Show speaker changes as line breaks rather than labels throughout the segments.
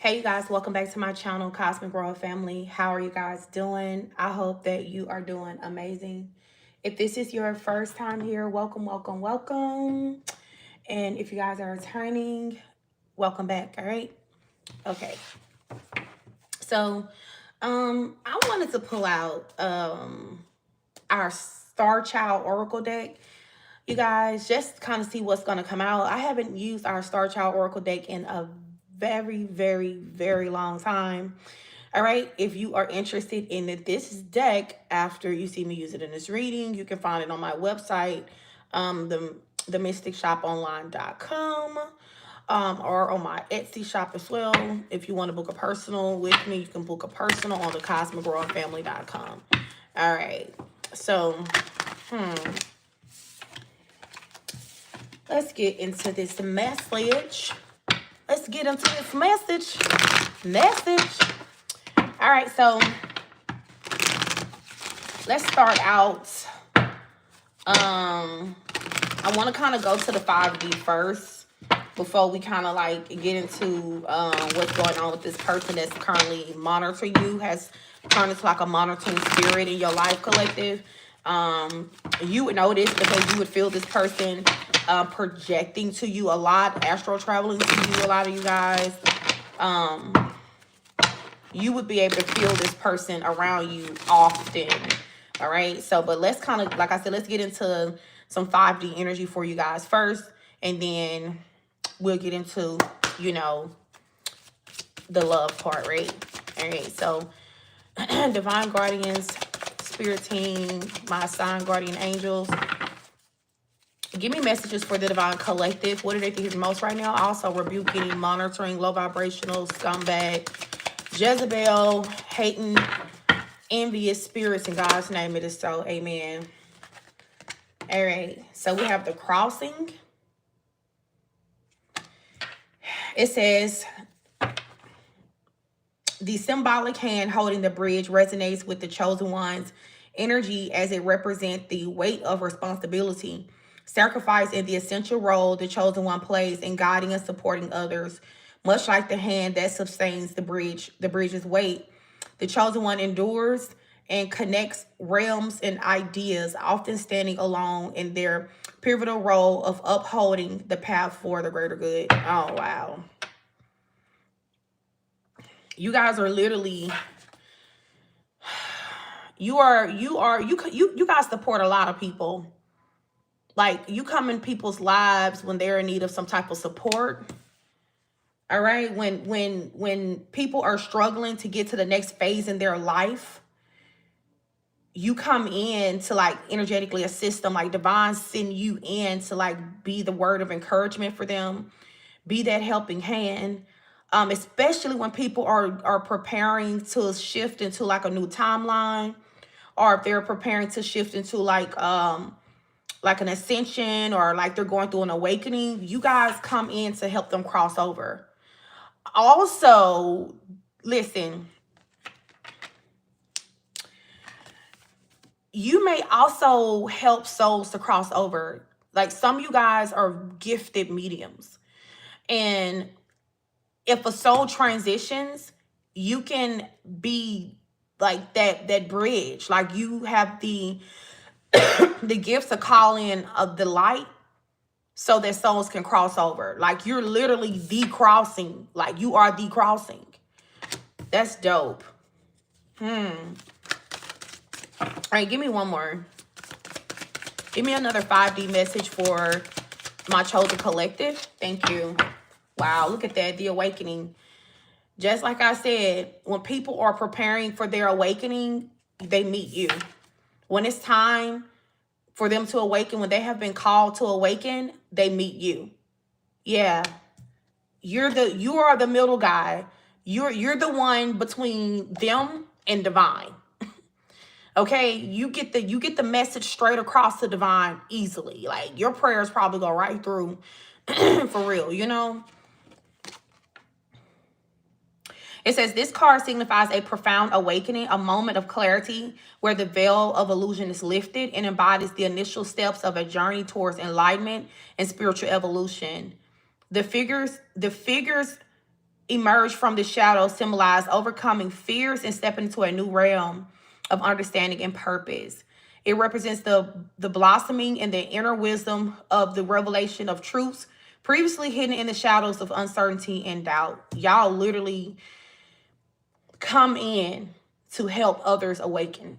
Hey you guys, welcome back to my channel, Cosmic Royal Family. How are you guys doing? I hope that you are doing amazing. If this is your first time here, welcome, welcome, welcome. And if you guys are returning, welcome back, all right? Okay. So, I wanted to pull out our Star Child Oracle deck. You guys, just kind of see what's going to come out. I haven't used our Star Child Oracle deck in a very, very, very long time. All right, if you are interested in this deck after you see me use it in this reading, you can find it on my website, the mysticshoponline.com, or on my Etsy shop as well. If you want to book a personal with me, you can book a personal on the cosmicroyalfamily.com. All right, so let's get into this message. Let's get into this message. All right, so let's start out. I want to kind of go to the 5D first before we kind of like get into what's going on with this person that's currently monitoring you, has turned into like a monitoring spirit in your life collective. You would notice because you would feel this person projecting to you a lot, astral traveling to you, a lot of you guys. You would be able to feel this person around you often. All right. So, but let's kind of, like I said, let's get into some 5D energy for you guys first. And then we'll get into, you know, the love part, right? All right. So, divine guardians, spirit team, my assigned guardian angels, give me messages for the divine collective. What do they think is most right now? Also rebuking, monitoring, low vibrational, scumbag, Jezebel, hating, envious spirits. In God's name it is so. Amen. All right. So we have the crossing. It says, the symbolic hand holding the bridge resonates with the chosen one's energy as it represents the weight of responsibility, sacrifice, and the essential role the chosen one plays in guiding and supporting others. Much like the hand that sustains the bridge's weight, the chosen one endures and connects realms and ideas, often standing alone in their pivotal role of upholding the path for the greater good. Oh, wow. You guys are literally, you guys support a lot of people. Like, you come in people's lives when they're in need of some type of support. All right. When people are struggling to get to the next phase in their life, you come in to like energetically assist them. Like, divine send you in to like be the word of encouragement for them, be that helping hand. Especially when people are preparing to shift into like a new timeline, or if they're preparing to shift into like an ascension, or like they're going through an awakening. You guys come in to help them cross over. Also, listen, you may also help souls to cross over. Like, some of you guys are gifted mediums, and if a soul transitions, you can be like that bridge. Like, you have the the gifts of calling of the light so that souls can cross over. Like, you're literally decrossing. Like, you are decrossing. That's dope. All right, give me one more. Give me another 5D message for my chosen collective. Thank you. Wow, look at that, the awakening. Just like I said, when people are preparing for their awakening, they meet you. When it's time for them to awaken, when they have been called to awaken, they meet you. Yeah. You are the middle guy. You're the one between them and divine. Okay, you get the message straight across to divine easily. Like, your prayers probably go right through for real, you know? It says, this card signifies a profound awakening, a moment of clarity where the veil of illusion is lifted and embodies the initial steps of a journey towards enlightenment and spiritual evolution. The figures emerge from the shadows symbolize overcoming fears and stepping into a new realm of understanding and purpose. It represents the blossoming and the inner wisdom of the revelation of truths previously hidden in the shadows of uncertainty and doubt. Y'all literally come in to help others awaken.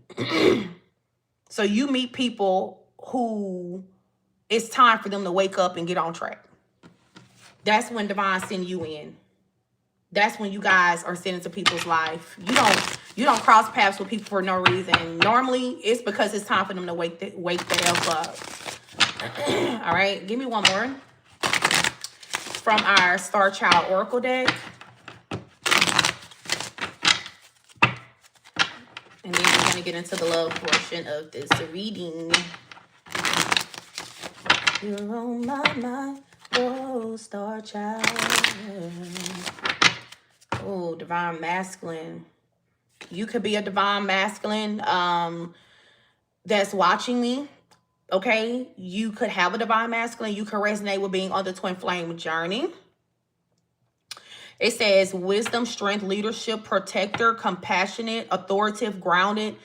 So you meet people who it's time for them to wake up and get on track. That's when divine send you in. That's when you guys are sent into people's life. You don't cross paths with people for no reason. Normally, it's because it's time for them to wake the hell up. All right, give me one more from our Star Child Oracle deck. And then we're going to get into the love portion of this reading. You're on my mind, oh, Star Child. Oh, divine masculine. You could be a divine masculine that's watching me. Okay, you could have a divine masculine. You could resonate with being on the twin flame journey. It says wisdom, strength, leadership, protector, compassionate, authoritative, grounded,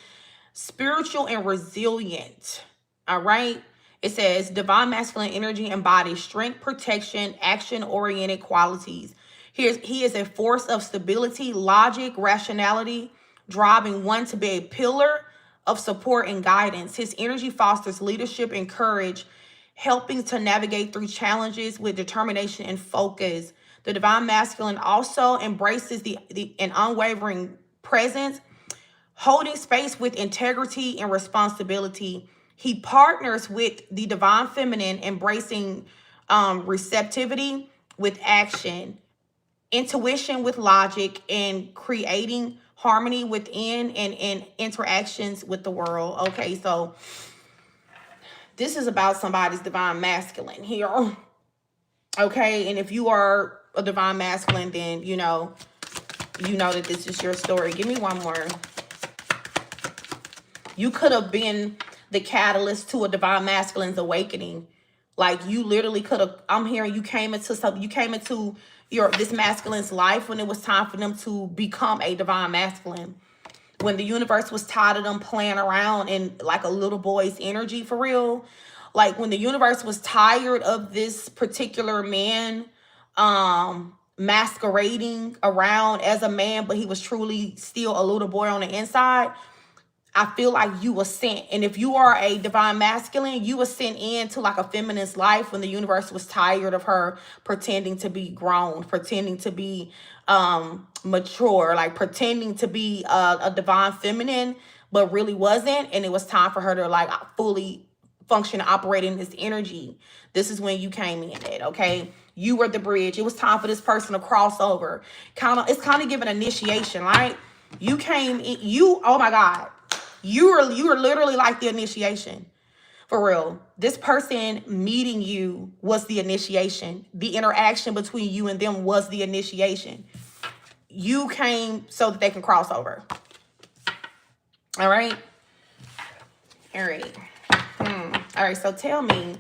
spiritual, and resilient. All right. It says divine masculine energy embodies strength, protection, action-oriented qualities. He is a force of stability, logic, rationality, driving one to be a pillar of support and guidance. His energy fosters leadership and courage, helping to navigate through challenges with determination and focus. The divine masculine also embraces an unwavering presence, holding space with integrity and responsibility. He partners with the divine feminine, embracing receptivity with action, intuition with logic, and creating harmony within and interactions with the world. Okay, so this is about somebody's divine masculine here. Okay, and if you are a divine masculine, then you know that this is your story. Give me one more. You could have been the catalyst to a divine masculine's awakening. Like you literally could have, I'm hearing you came into this masculine's life when it was time for them to become a divine masculine. When the universe was tired of them playing around in like a little boy's energy for real. Like when the universe was tired of this particular man masquerading around as a man, but he was truly still a little boy on the inside. I feel like you were sent. And if you are a divine masculine, you were sent into like a feminist's life when the universe was tired of her pretending to be grown, pretending to be mature, like pretending to be a divine feminine, but really wasn't. And it was time for her to like fully function, operate in this energy. This is when you came in it, okay? You were the bridge. It was time for this person to cross over. It's kind of giving initiation, right? You came in, oh my God. You were literally like the initiation. For real. This person meeting you was the initiation. The interaction between you and them was the initiation. You came so that they can cross over. All right? All right. All right, so tell me,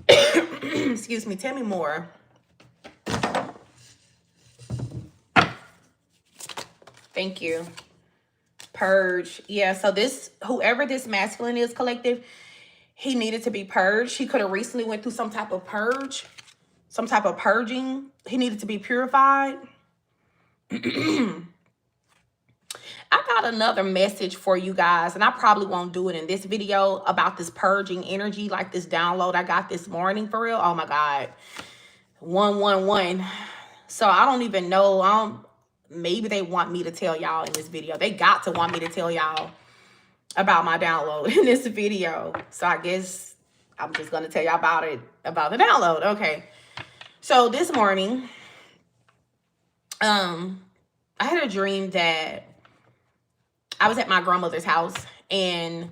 excuse me, tell me more. Thank you. Purge. Yeah, so whoever this masculine is, collective, he needed to be purged. He could have recently went through some type of purge, some type of purging. He needed to be purified. I got another message for you guys, and I probably won't do it in this video about this purging energy, like this download I got this morning for real. Oh my God. 111. So I don't even know. Maybe they want me to tell y'all in this video. They got to want me to tell y'all about my download in this video. So I guess I'm just going to tell y'all about it, about the download. Okay. So this morning, I had a dream that I was at my grandmother's house and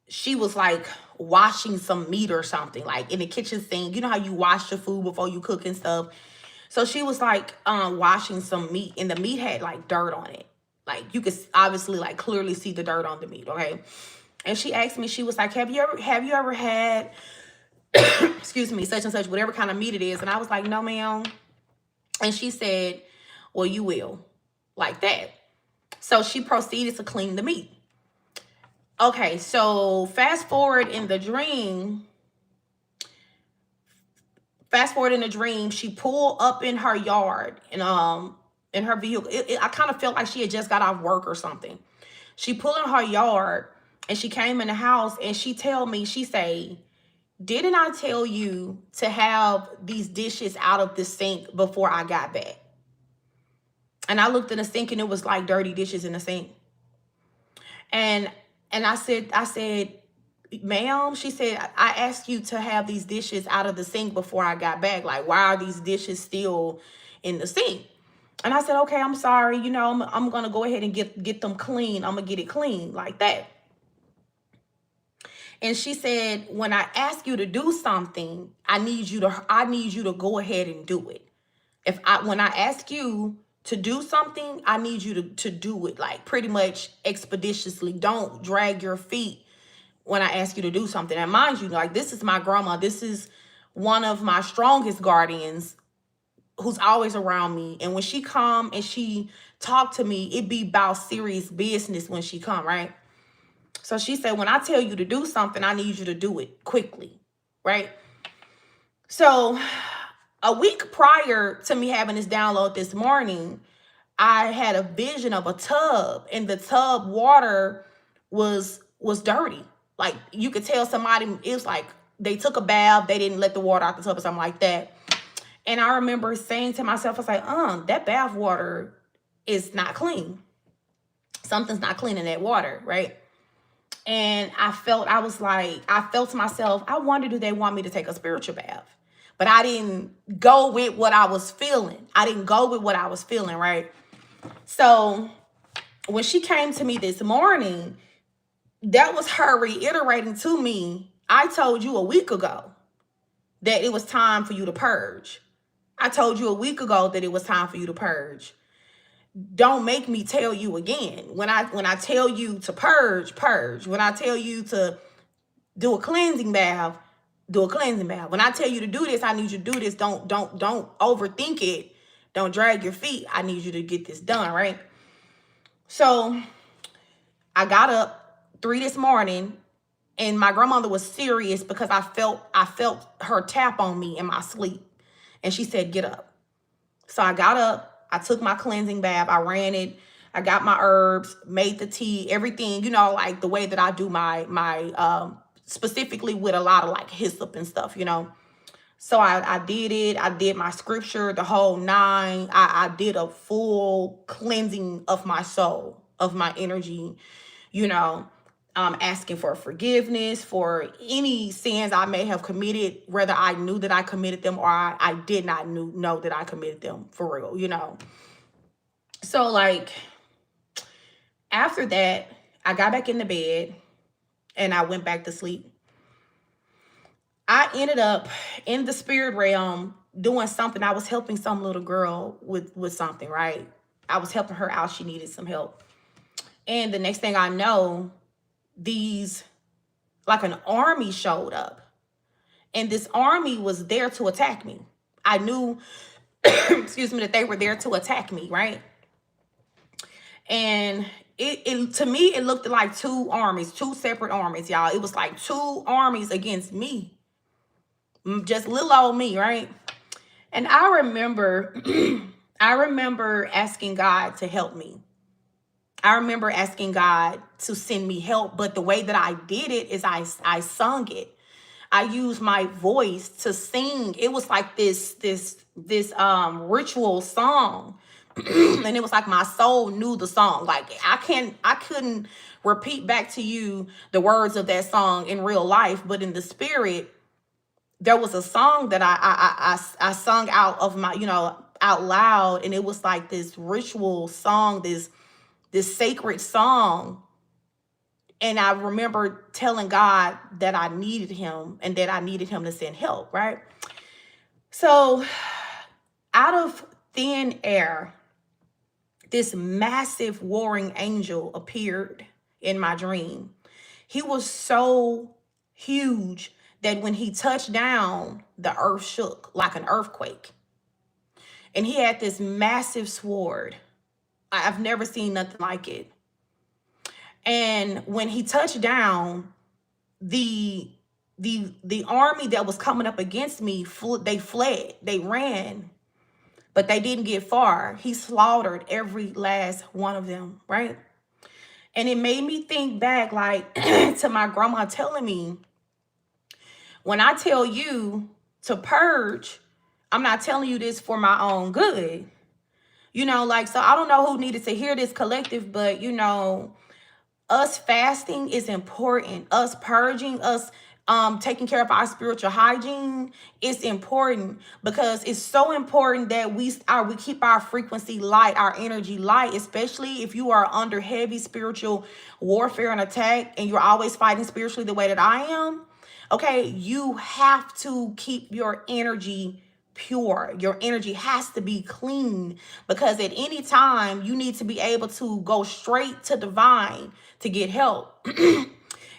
she was like washing some meat or something, like in the kitchen sink. You know how you wash your food before you cook and stuff? So she was like washing some meat, and the meat had like dirt on it. Like you could obviously like clearly see the dirt on the meat, okay? And she asked me, she was like, have you ever had, excuse me, such and such, whatever kind of meat it is? And I was like, no, ma'am. And she said, well, you will, like that. So she proceeded to clean the meat. Okay, so fast forward in the dream, she pulled up in her yard and in her vehicle. I kind of felt like she had just got off work or something. She pulled in her yard and she came in the house and she say, didn't I tell you to have these dishes out of the sink before I got back? And I looked in the sink and it was like dirty dishes in the sink. And I said, ma'am, she said, I asked you to have these dishes out of the sink before I got back. Like, why are these dishes still in the sink? And I said, okay, I'm sorry. You know, I'm going to go ahead and get them clean. I'm going to get it clean like that. And she said, when I ask you to do something, I need you to go ahead and do it. When I ask you to do something, I need you to do it like pretty much expeditiously. Don't drag your feet when I ask you to do something. And mind you, like, this is my grandma. This is one of my strongest guardians who's always around me. And when she come and she talk to me, it be about serious business when she come, right? So she said, when I tell you to do something, I need you to do it quickly, right? So a week prior to me having this download this morning, I had a vision of a tub, and the tub water was dirty. Like, you could tell somebody, it was like they took a bath, they didn't let the water out the tub or something like that. And I remember saying to myself, I was like, that bath water is not clean. Something's not clean in that water, right? And I felt to myself, I wonder, do they want me to take a spiritual bath? But I didn't go with what I was feeling. Right? So when she came to me this morning, that was her reiterating to me, I told you a week ago that it was time for you to purge. I told you a week ago that it was time for you to purge. Don't make me tell you again. When I tell you to purge, purge. When I tell you to do a cleansing bath, do a cleansing bath. When I tell you to do this, I need you to do this. Don't overthink it. Don't drag your feet. I need you to get this done, right? So I got up 3 this morning, and my grandmother was serious because I felt her tap on me in my sleep. And she said, get up. So I got up, I took my cleansing bath, I ran it, I got my herbs, made the tea, everything, you know, like the way that I do my specifically with a lot of like hyssop and stuff, you know. So I did it. I did my scripture, the whole 9. I did a full cleansing of my soul, of my energy, you know, asking for forgiveness for any sins I may have committed, whether I knew that I committed them or I did not know that I committed them, for real, you know. So like after that, I got back in the bed and I went back to sleep. I ended up in the spirit realm doing something. I was helping some little girl with something, right? I was helping her out. She needed some help. And the next thing I know, like an army showed up. And this army was there to attack me. I knew, excuse me, that they were there to attack me, right? And it to me, it looked like 2 armies, 2 separate armies, y'all. It was like 2 armies against me. Just little old me, right? And I remember asking God to help me. I remember asking God to send me help, but the way that I did it is I sung it. I used my voice to sing. It was like this ritual song. And it was like my soul knew the song. Like I couldn't repeat back to you the words of that song in real life, but in the spirit, there was a song that I sung out of my, you know, out loud, and it was like this ritual song, this sacred song. And I remember telling God that I needed him and that I needed him to send help, right? So out of thin air, this massive warring angel appeared in my dream. He was so huge that when he touched down, the earth shook like an earthquake. And he had this massive sword. I've never seen nothing like it. And when he touched down, the army that was coming up against me, they fled, they ran, but they didn't get far. He slaughtered every last one of them, right? And it made me think back, like, to my grandma telling me, when I tell you to purge, I'm not telling you this for my own good. You know, like, so I don't know who needed to hear this collective, but, you know, us fasting is important. Us purging, us taking care of our spiritual hygiene is important, because it's so important that we keep our frequency light, our energy light, especially if you are under heavy spiritual warfare and attack and you're always fighting spiritually the way that I am. Okay, you have to keep your energy pure. Your energy has to be clean, because at any time you need to be able to go straight to divine to get help.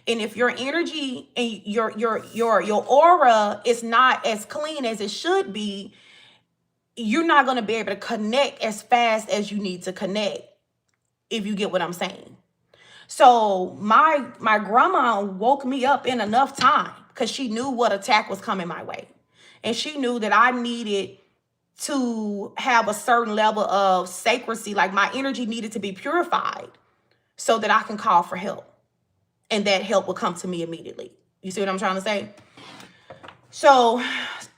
And if your energy and your aura is not as clean as it should be, you're not going to be able to connect as fast as you need to connect, if you get what I'm saying. So my grandma woke me up in enough time, because she knew what attack was coming my way. And she knew that I needed to have a certain level of sacredcy, like my energy needed to be purified so that I can call for help. And that help will come to me immediately. You see what I'm trying to say? So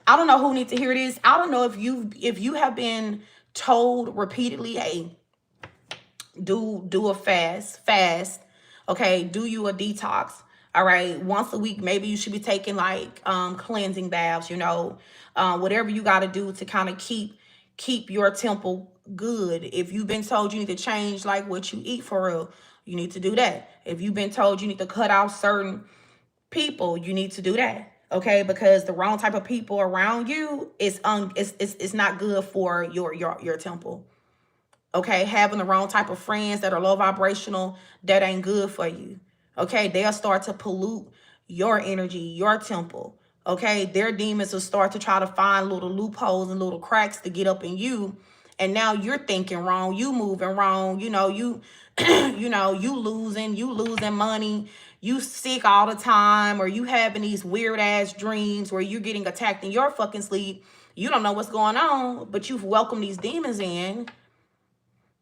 I don't know who needs to hear this. I don't know if you have been told repeatedly, hey, do a fast. Okay, do you a detox. All right, once a week, maybe you should be taking like cleansing baths, you know, whatever you got to do to kind of keep your temple good. If you've been told you need to change like what you eat for real, you need to do that. If you've been told you need to cut out certain people, you need to do that. Okay, because the wrong type of people around you is it's not good for your temple. Okay, having the wrong type of friends that are low vibrational, that ain't good for you. Okay, they'll start to pollute your energy, your temple. Okay, their demons will start to try to find little loopholes and little cracks to get up in you. And now you're thinking wrong, you moving wrong, you know, you you losing money, you sick all the time, or you having these weird ass dreams where you're getting attacked in your fucking sleep. You don't know what's going on, but you've welcomed these demons in.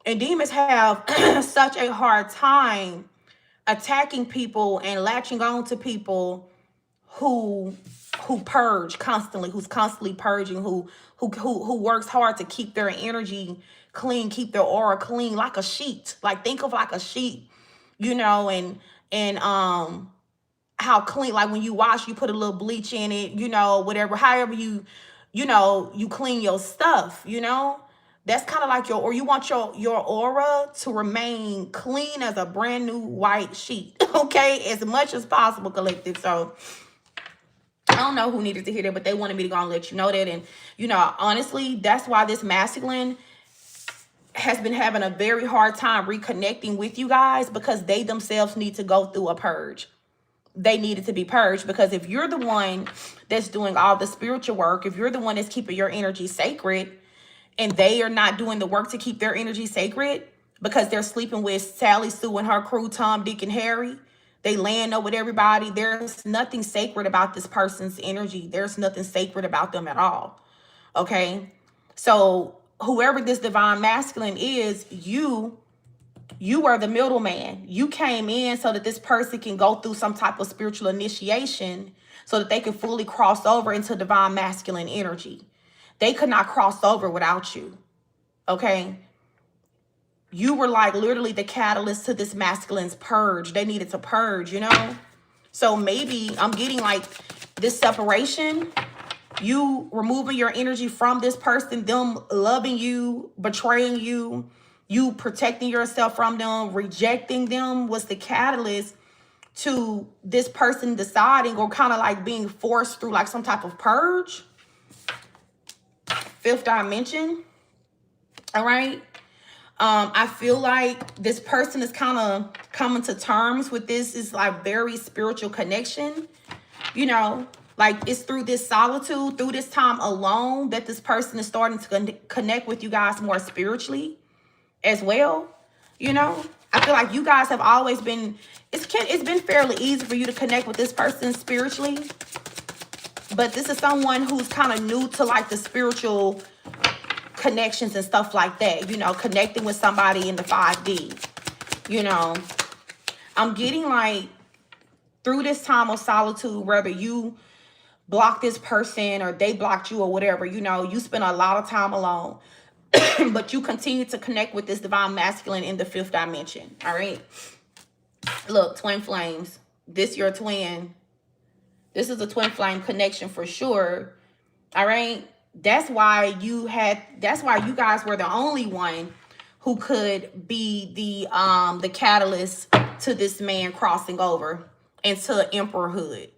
And demons have such a hard time attacking people and latching on to people who purge constantly, who's constantly purging, who works hard to keep their energy clean, keep their aura clean, like a sheet. Like, think of like a sheet, you know, and how clean, like when you wash, you put a little bleach in it, you know, whatever, however you clean your stuff, you know. That's kind of like or you want your aura to remain clean as a brand new white sheet, okay, as much as possible, collective. So I don't know who needed to hear that, but they wanted me to go and let you know that. And, you know, honestly, that's why this masculine has been having a very hard time reconnecting with you guys, because they themselves need to go through a purge. They needed to be purged, because if you're the one that's doing all the spiritual work, if you're the one that's keeping your energy sacred, and they are not doing the work to keep their energy sacred because they're sleeping with Sally Sue and her crew, Tom, Dick, and Harry, they laying up with everybody, there's nothing sacred about this person's energy. There's nothing sacred about them at all. Okay? So whoever this divine masculine is, you are the middleman. You came in so that this person can go through some type of spiritual initiation so that they can fully cross over into divine masculine energy. They could not cross over without you, okay? You were like literally the catalyst to this masculine's purge. They needed to purge, you know? So maybe I'm getting like this separation, you removing your energy from this person, them loving you, betraying you, you protecting yourself from them, rejecting them was the catalyst to this person deciding, or kind of like being forced through like some type of purge. Fifth dimension. All right. I feel like this person is kind of coming to terms with this. Is like very spiritual connection, you know, Like, it's through this solitude, through this time alone, that this person is starting to connect with you guys more spiritually as well. You know, I feel like you guys have always been, it's been fairly easy for you to connect with this person spiritually. But this is someone who's kind of new to like the spiritual connections and stuff like that. You know, connecting with somebody in the 5D. You know, I'm getting like through this time of solitude, whether you block this person or they blocked you or whatever, you know, you spend a lot of time alone. But you continue to connect with this divine masculine in the 5th dimension. All right. Look, twin flames. This your twin. This is a twin flame connection for sure. All right. That's why you guys were the only one who could be the catalyst to this man crossing over into emperorhood.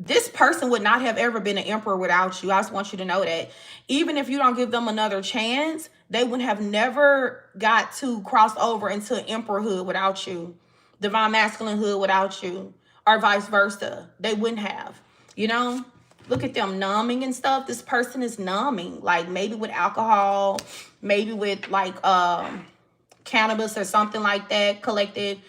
This person would not have ever been an emperor without you. I just want you to know that. Even if you don't give them another chance, they would have never got to cross over into emperorhood without you. Divine masculine hood without you. Or vice versa. They wouldn't have. You know? Look at them numbing and stuff. This person is numbing. Like maybe with alcohol. Maybe with like cannabis or something like that. Collected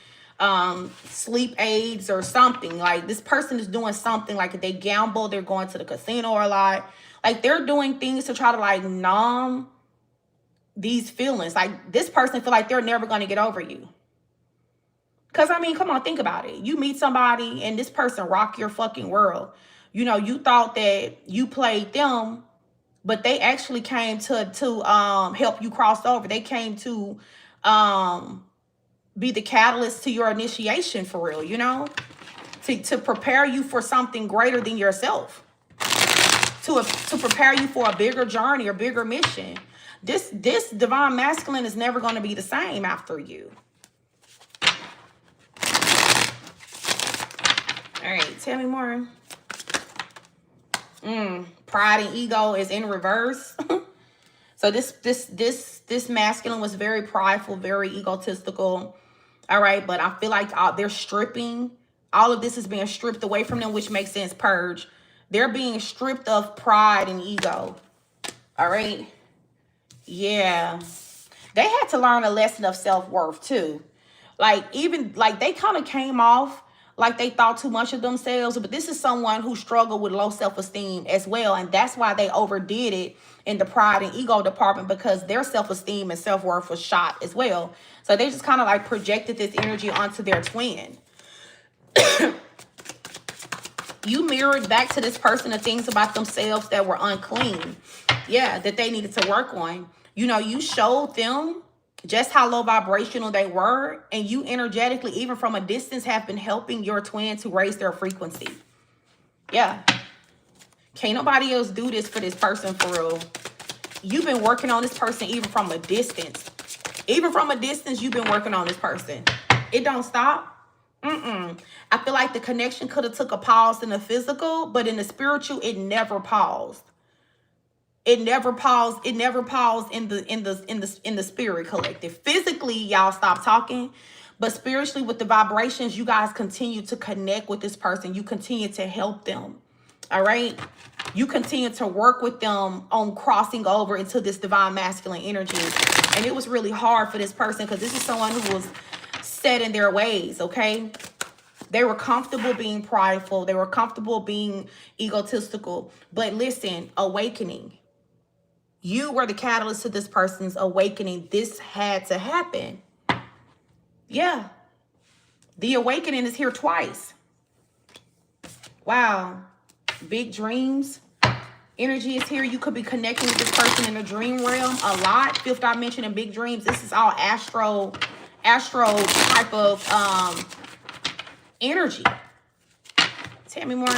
sleep aids or something. Like this person is doing something, like if they gamble, they're going to the casino a lot. Like they're doing things to try to like numb these feelings. Like this person feel like they're never going to get over you. Because I mean, come on, think about it. You meet somebody and this person rock your fucking world. You know, you thought that you played them, but they actually came to help you cross over. They came to be the catalyst to your initiation for real, you know, to prepare you for something greater than yourself, to prepare you for a bigger journey or bigger mission. This divine masculine is never going to be the same after you. All right, tell me more. Pride and ego is in reverse. So this masculine was very prideful, very egotistical. All right, but I feel like they're stripping. All of this is being stripped away from them, which makes sense, purge. They're being stripped of pride and ego. All right. Yeah. They had to learn a lesson of self-worth too. Like even like they kind of came off like they thought too much of themselves. But this is someone who struggled with low self-esteem as well. And that's why they overdid it in the pride and ego department, because their self-esteem and self-worth was shot as well. So they just kind of like projected this energy onto their twin. You mirrored back to this person the things about themselves that were unclean. Yeah, that they needed to work on. You know, you showed them just how low vibrational they were. And you energetically, even from a distance, have been helping your twin to raise their frequency. Yeah. Can't nobody else do this for this person for real. You've been working on this person even from a distance. Even from a distance, you've been working on this person. It don't stop. I feel like the connection could have took a pause in the physical, but in the spiritual, it never paused. It never paused. It never paused in the spirit collective. Physically, y'all stop talking, but spiritually, with the vibrations, you guys continue to connect with this person. You continue to help them. All right. You continue to work with them on crossing over into this divine masculine energy. And it was really hard for this person because this is someone who was set in their ways. Okay. They were comfortable being prideful. They were comfortable being egotistical. But listen, awakening. You were the catalyst to this person's awakening. This had to happen. Yeah. The awakening is here twice. Wow. Big dreams. Energy is here. You could be connecting with this person in the dream realm a lot. 5th dimension and big dreams. This is all astro type of energy. Tell me more.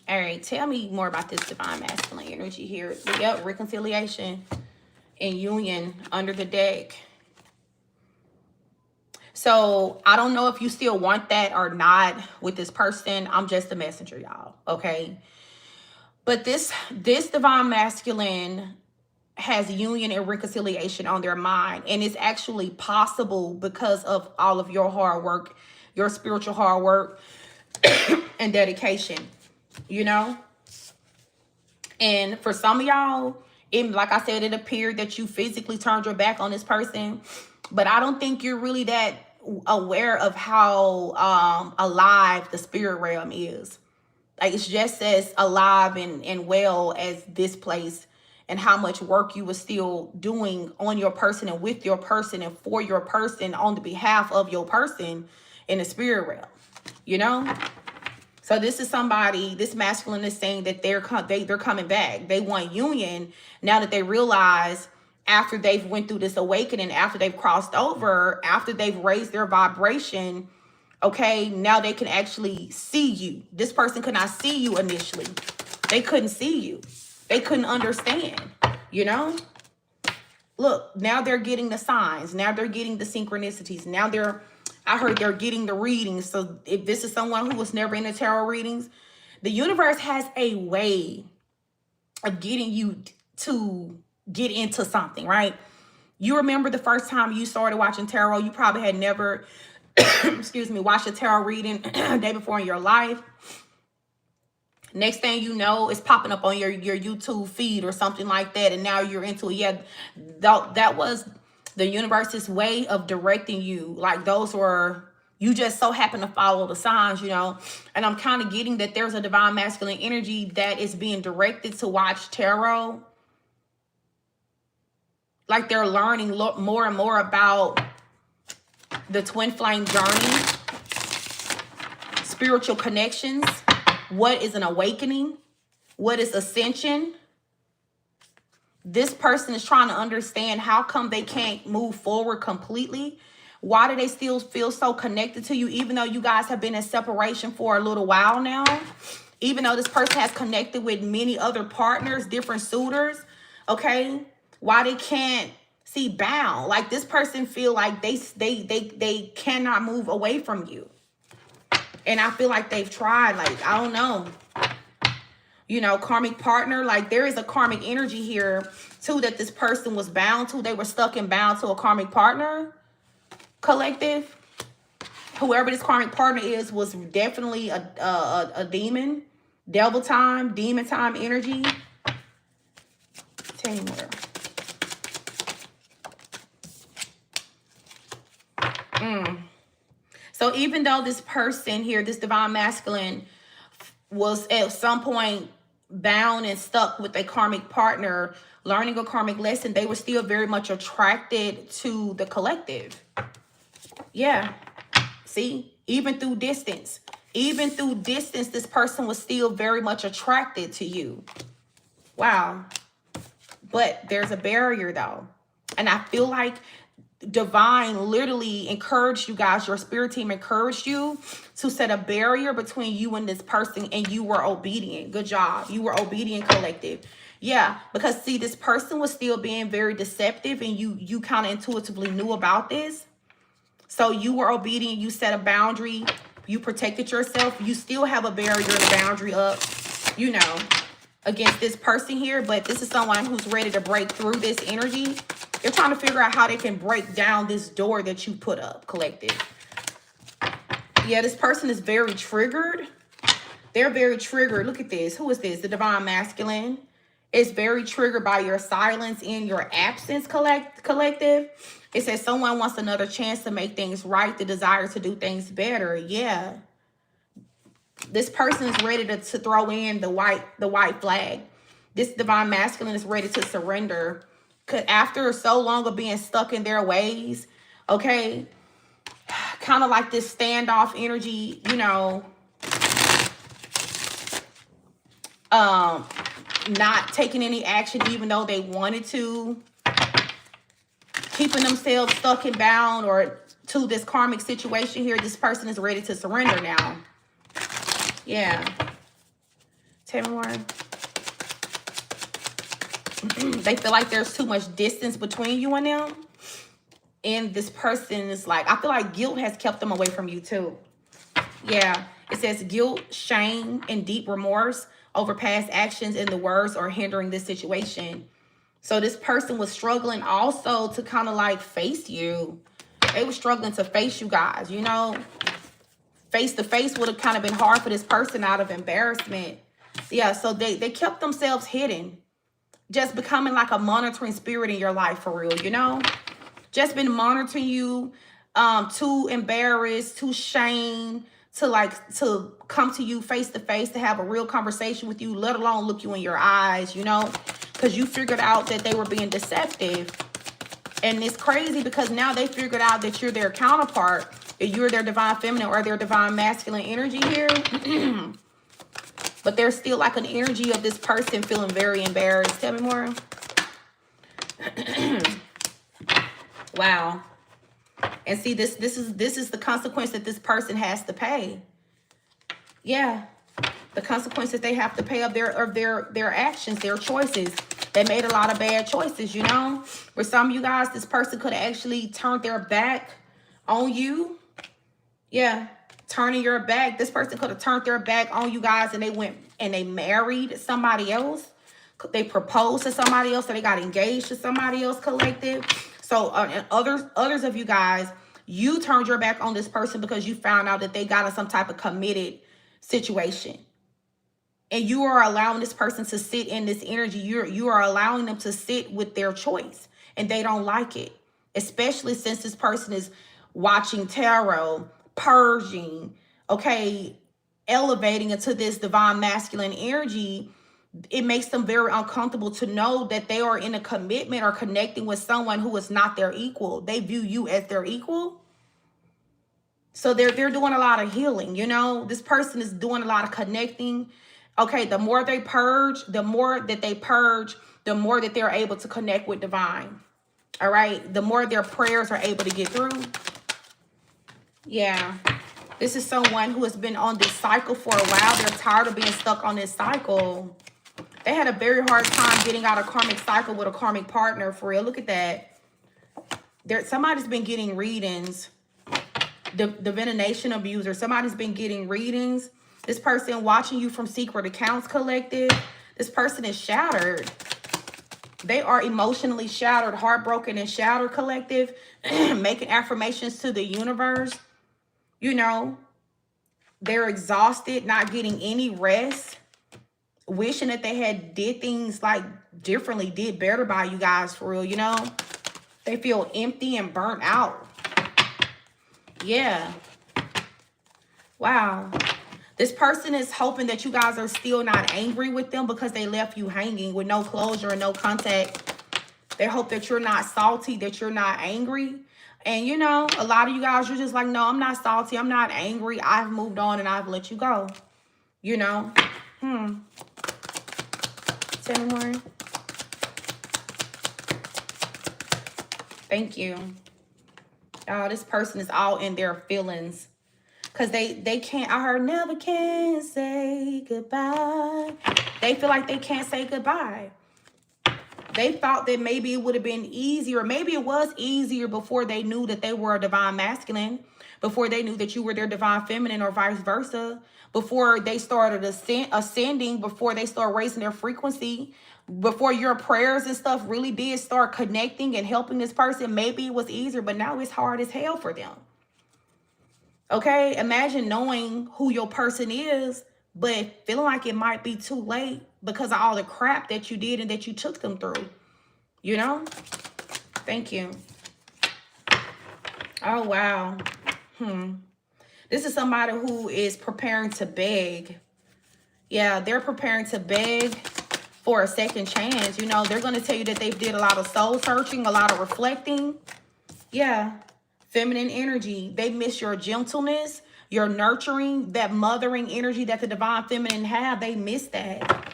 All right, tell me more about this divine masculine energy here. Yep, reconciliation and union under the deck. So I don't know if you still want that or not with this person. I'm just a messenger, y'all. Okay. But this divine masculine has union and reconciliation on their mind. And it's actually possible because of all of your hard work, your spiritual hard work and dedication, you know? And for some of y'all, like I said, it appeared that you physically turned your back on this person. But I don't think you're really that aware of how alive the spirit realm is. Like, it's just as alive and well as this place, and how much work you were still doing on your person and with your person and for your person on the behalf of your person in the spirit realm, you know? So this is somebody, this masculine is saying that they're coming back. They want union now that they realize, after they've went through this awakening, after they've crossed over, after they've raised their vibration, okay, now they can actually see you. This person could not see you initially. They couldn't see you. They couldn't understand, you know? Look, now they're getting the signs. Now they're getting the synchronicities. Now I heard they're getting the readings. So if this is someone who was never in the tarot readings, the universe has a way of getting you to get into something, right? You remember the first time you started watching tarot, you probably had never, excuse me, watched a tarot reading a day before in your life. Next thing you know, it's popping up on your YouTube feed or something like that. And now you're into it. Yeah, that was the universe's way of directing you. Like, those were, you just so happen to follow the signs, you know. And I'm kind of getting that there's a divine masculine energy that is being directed to watch tarot. Like, they're learning more and more about the twin flame journey, spiritual connections. What is an awakening? What is ascension? This person is trying to understand, how come they can't move forward completely? Why do they still feel so connected to you, even though you guys have been in separation for a little while now? Even though this person has connected with many other partners, different suitors, okay? Why they can't see bound? Like, this person feel like they cannot move away from you. And I feel like they've tried, like, I don't know. You know, karmic partner, like, there is a karmic energy here, too, that this person was bound to. They were stuck and bound to a karmic partner, collective. Whoever this karmic partner is was definitely a demon. Devil time, demon time energy. Tell me more. So even though this person here, this divine masculine, was at some point bound and stuck with a karmic partner, learning a karmic lesson, they were still very much attracted to the collective. Yeah. See, even through distance, this person was still very much attracted to you. Wow. But there's a barrier, though. And I feel like divine literally encouraged you guys, your spirit team encouraged you to set a barrier between you and this person, and you were obedient. Good job. You were obedient, collective. Yeah, because see, this person was still being very deceptive, and you kind of intuitively knew about this. So you were obedient. You set a boundary. You protected yourself. You still have a barrier and a boundary up, you know, against this person here. But this is someone who's ready to break through this energy. They're trying to figure out how they can break down this door that you put up, collective. Yeah, this person is very triggered. They're very triggered. Look at this. Who is this? The divine masculine is very triggered by your silence and your absence, collective. It says someone wants another chance to make things right, the desire to do things better. Yeah. This person is ready to throw in the white flag. This divine masculine is ready to surrender. After so long of being stuck in their ways, okay, kind of like this standoff energy, you know, not taking any action even though they wanted to, keeping themselves stuck and bound or to this karmic situation here. This person is ready to surrender now. Yeah. Tell me more. They feel like there's too much distance between you and them. And this person is like, I feel like guilt has kept them away from you too. Yeah. It says guilt, shame, and deep remorse over past actions and the words are hindering this situation. So this person was struggling also to kind of like face you. They were struggling to face you guys, you know. Face to face would have kind of been hard for this person out of embarrassment. Yeah, so they kept themselves hidden. Just becoming like a monitoring spirit in your life for real, you know. Just been monitoring you, too embarrassed, too shamed to come to you face to face, to have a real conversation with you, let alone look you in your eyes, you know, because you figured out that they were being deceptive. And it's crazy because now they figured out that you're their counterpart, that you're their divine feminine or their divine masculine energy here. But there's still like an energy of this person feeling very embarrassed. Tell me more. Wow. And see, this is the consequence that this person has to pay. Yeah. The consequences they have to pay of their actions, their choices. They made a lot of bad choices, you know. For some of you guys, this person could have actually turned their back on you. Yeah. Turning your back. This person could have turned their back on you guys and they went and they married somebody else. They proposed to somebody else, so they got engaged to somebody else, collective. So and others of you guys, you turned your back on this person because you found out that they got in some type of committed situation. And you are allowing this person to sit in this energy. You are allowing them to sit with their choice. And they don't like it. Especially since this person is watching tarot, purging, okay, elevating into this divine masculine energy. It makes them very uncomfortable to know that they are in a commitment or connecting with someone who is not their equal. They view you as their equal. So they're doing a lot of healing, you know. This person is doing a lot of connecting. Okay, the more they purge, the more that they purge, the more that they're able to connect with divine. All right, the more their prayers are able to get through. Yeah, this is someone who has been on this cycle for a while. They're tired of being stuck on this cycle. They had a very hard time getting out of karmic cycle with a karmic partner, for real. Look at that. Somebody's been getting readings. The divination abuser. Somebody's been getting readings. This person watching you from secret accounts, collective. This person is shattered. They are emotionally shattered, heartbroken and shattered, collective. Making affirmations to the universe. You know, they're exhausted, not getting any rest. Wishing that they had did things like differently, did better by you guys, for real, you know. They feel empty and burnt out. Yeah. Wow. This person is hoping that you guys are still not angry with them because they left you hanging with no closure and no contact. They hope that you're not salty, that you're not angry. And, you know, a lot of you guys, you're just like, no, I'm not salty. I'm not angry. I've moved on and I've let you go. You know? Tell me more. Thank you. Oh, this person is all in their feelings. Because they can't, I heard, never can say goodbye. They feel like they can't say goodbye. They thought that maybe it would have been easier. Maybe it was easier before they knew that they were a divine masculine. Before they knew that you were their divine feminine or vice versa. Before they started ascending. Before they started raising their frequency. Before your prayers and stuff really did start connecting and helping this person. Maybe it was easier, but now it's hard as hell for them. Okay, imagine knowing who your person is, but feeling like it might be too late because of all the crap that you did and that you took them through. You know? Thank you. Oh, wow. This is somebody who is preparing to beg. Yeah, they're preparing to beg for a second chance. You know, they're going to tell you that they did a lot of soul searching, a lot of reflecting. Yeah. Feminine energy. They miss your gentleness, your nurturing, that mothering energy that the divine feminine have. They miss that.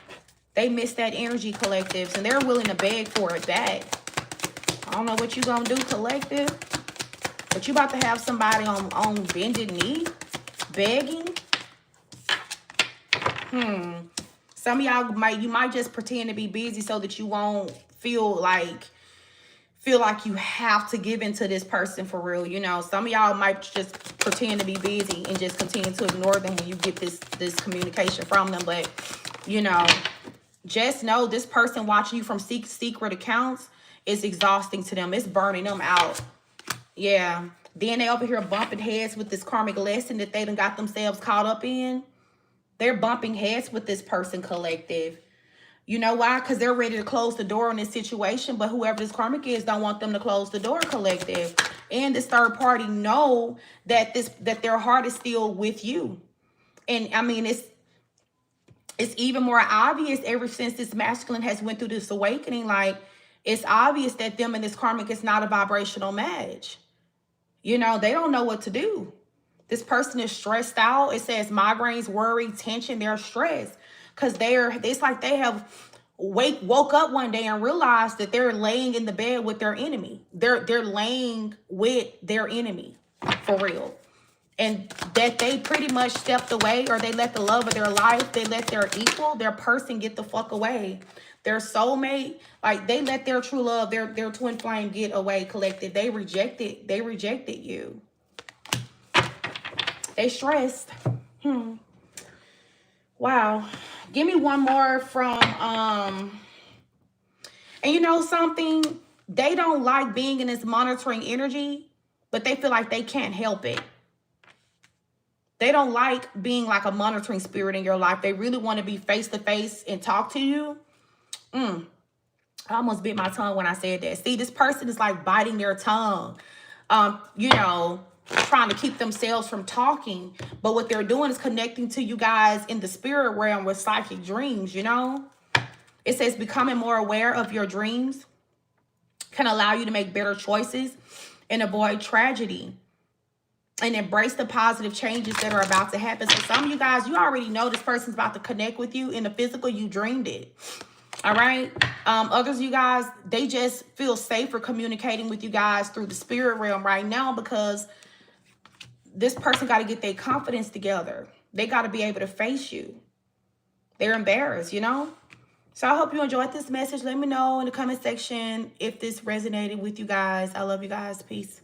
They miss that energy, collectives, and they're willing to beg for it back. I don't know what you're going to do, collective, but you about to have somebody on bended knee begging. Some of y'all might just pretend to be busy so that you won't feel like you have to give in to this person for real. You know, some of y'all might just pretend to be busy and just continue to ignore them when you get this communication from them. But, you know, just know this person watching you from secret accounts is exhausting to them. It's burning them out. Yeah. Then they over here bumping heads with this karmic lesson that they done got themselves caught up in. They're bumping heads with this person collective. You know why? Because they're ready to close the door on this situation, but whoever this karmic is don't want them to close the door collective. And this third party know that their heart is still with you. And I mean, it's even more obvious ever since this masculine has went through this awakening. Like, it's obvious that them and this karmic is not a vibrational match. You know, they don't know what to do. This person is stressed out. It says migraines, worry, tension. They're stressed because it's like they have woke up one day and realized that they're laying in the bed with their enemy. They're laying with their enemy for real. And that they pretty much stepped away, or they let the love of their life, they let their equal, their person get the fuck away. Their soulmate, like they let their true love, their twin flame get away collective. They rejected you. They stressed. Wow. Give me one more from, and you know something? They don't like being in this monitoring energy, but they feel like they can't help it. They don't like being like a monitoring spirit in your life. They really want to be face to face and talk to you. I almost bit my tongue when I said that. See, this person is like biting their tongue, you know, trying to keep themselves from talking. But what they're doing is connecting to you guys in the spirit realm with psychic dreams, you know. It says becoming more aware of your dreams can allow you to make better choices and avoid tragedy. And embrace the positive changes that are about to happen. So some of you guys, you already know this person's about to connect with you in the physical. You dreamed it. All right. Others of you guys, they just feel safer communicating with you guys through the spirit realm right now, because this person got to get their confidence together. They got to be able to face you. They're embarrassed, you know. So I hope you enjoyed this message. Let me know in the comment section if this resonated with you guys. I love you guys. Peace.